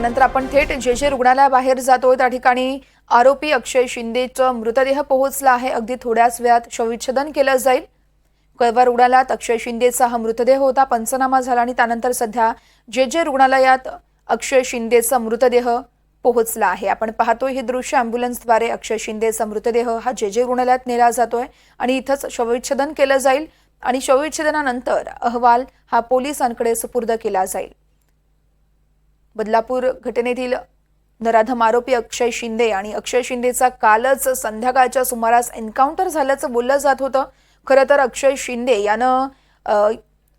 नंतर आपण थेट जे रुग्णालयाबाहेर जातोय त्या ठिकाणी आरोपी अक्षय शिंदेचा मृतदेह पोहोचला आहे। अगदी थोड्याच वेळात शवविच्छेदन केलं जाईल। कळवा रुग्णालयात अक्षय शिंदेचा हा मृतदेह होता, पंचनामा झाला आणि त्यानंतर सध्या जे रुग्णालयात अक्षय शिंदेचा मृतदेह पोहोचला आहे। आपण पाहतोय हे दृश्य, अँब्युलन्सद्वारे अक्षय शिंदेचा मृतदेह हा जे रुग्णालयात नेला जातोय आणि इथंच शवविच्छेदन केलं जाईल आणि शवविच्छेदनानंतर अहवाल हा पोलिसांकडे सुपूर्द केला जाईल। बदलापूर घटनेतील नराधम आरोपी अक्षय शिंदे आणि अक्षय शिंदेचा कालच संध्याकाळच्या सुमारास एन्काउंटर झाल्याचं बोललं जात होतं। खरं तर अक्षय शिंदे यानं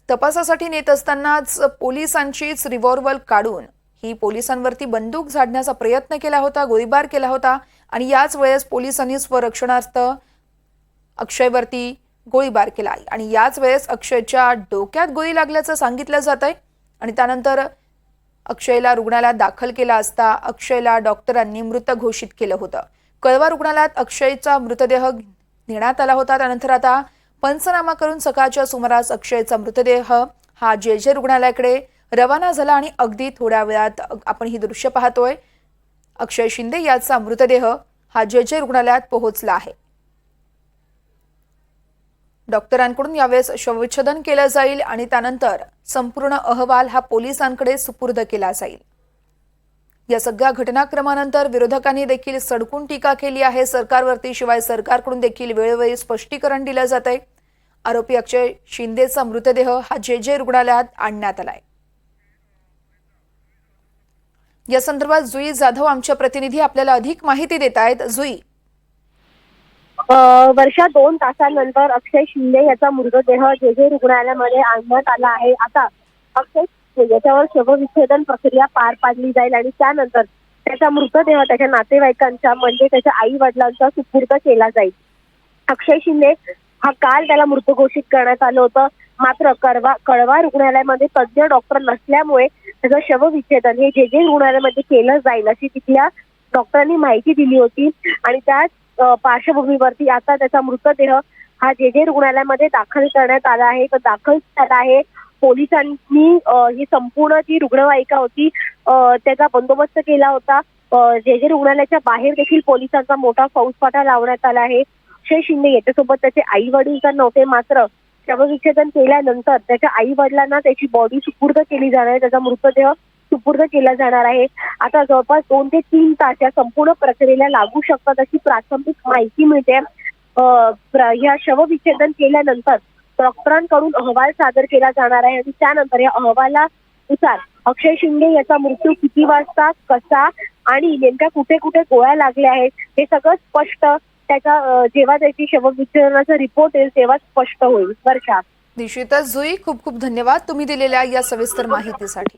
तपासासाठी नेत असतानाच पोलिसांचीच रिव्हॉल्वर काढून ही पोलिसांवरती बंदूक झाडण्याचा प्रयत्न केला होता, गोळीबार केला होता आणि याच वेळेस पोलिसांनी स्वरक्षणार्थ अक्षयवरती गोळीबार केला आणि याच वेळेस अक्षयच्या डोक्यात गोळी लागल्याचं सांगितलं जात आहे आणि त्यानंतर अक्षयला रुग्णालयात दाखल केला असता अक्षयला डॉक्टरांनी मृत घोषित केलं होतं। कळवा रुग्णालयात अक्षयचा मृतदेह नेण्यात आला होता। त्यानंतर आता पंचनामा करून सकाळच्या सुमारास अक्षयचा मृतदेह हा जे रुग्णालयाकडे रवाना झाला आणि अगदी थोड्या वेळात आपण ही दृश्य पाहतोय। अक्षय शिंदे याचा मृतदेह हा जे रुग्णालयात पोहोचला आहे। डॉक्टरांकडून यावेळेस शवविच्छेदन केलं जाईल आणि त्यानंतर संपूर्ण अहवाल हा पोलिसांकडे सुपूर्द केला जाईल। या सगळ्या घटनाक्रमानंतर विरोधकांनी देखील सडकून टीका केली आहे सरकारवरती, शिवाय सरकारकडून देखील वेळोवेळी स्पष्टीकरण दिलं जात आहे। आरोपी अक्षय शिंदेचा मृतदेह हा जे रुग्णालयात आणण्यात आलाय। या संदर्भात जुई जाधव आमच्या प्रतिनिधी आपल्याला अधिक माहिती देत आहेत। जुई, वर्षा 2 तासांनंतर अक्षय शिंदे याचा मृतदेह जे रुग्णालयामध्ये आणण्यात आला आहे। आता अक्षय याच्यावर शवविच्छेदन प्रक्रिया पार पाडली जाईल आणि त्यानंतर त्याचा मृतदेह त्याच्या नातेवाईकांच्या म्हणजे त्याच्या आई वडिलांचा सुपूर्द केला जाईल। अक्षय शिंदे हा काल त्याला मृत घोषित करण्यात आलं होतं, मात्र कळवा रुग्णालयामध्ये तज्ञ डॉक्टर नसल्यामुळे त्याचं शवविच्छेदन हे जे रुग्णालयामध्ये केलं जाईल अशी तिथल्या डॉक्टरांनी माहिती दिली होती आणि त्याच पार्श्वभूमीवरती आता त्याचा मृतदेह हा जे रुग्णालयामध्ये दाखल करण्यात आला आहे। तर दाखल झाला आहे। पोलिसांनी ही संपूर्ण जी रुग्णवाहिका होती त्याचा बंदोबस्त केला होता। जे रुग्णालयाच्या बाहेर देखील पोलिसांचा मोठा फौजफाटा लावण्यात आला आहे। अक्षय शिंदे याच्यासोबत त्याचे आई वडील तर नव्हते, मात्र शवविच्छेदन केल्यानंतर त्याच्या आई वडिलांना त्याची बॉडी सुपूर्द केली जाणार आहे, त्याचा मृतदेह सुपूर्द केला जाणार आहे। आता जवळपास 2 ते 3 तास या संपूर्ण प्रक्रियेला लागू शकतात अशी प्राथमिक माहिती मिळते। या शवविच्छेदन केल्यानंतर डॉक्टरांकडून अहवाल सादर केला जाणार आहे आणि त्यानंतर या अहवालानुसार अक्षय शिंदे याचा मृत्यू किती वाजता, कसा आणि नेमक्या कुठे कुठे गोळ्या लागल्या आहेत हे सगळं स्पष्ट त्याचा जेव्हा त्याची शवविच्छेदनाचा रिपोर्ट येईल तेव्हा स्पष्ट होईल। वर्षा, निश्चितच जुई, खूप खूप धन्यवाद तुम्ही दिलेल्या या सविस्तर माहितीसाठी।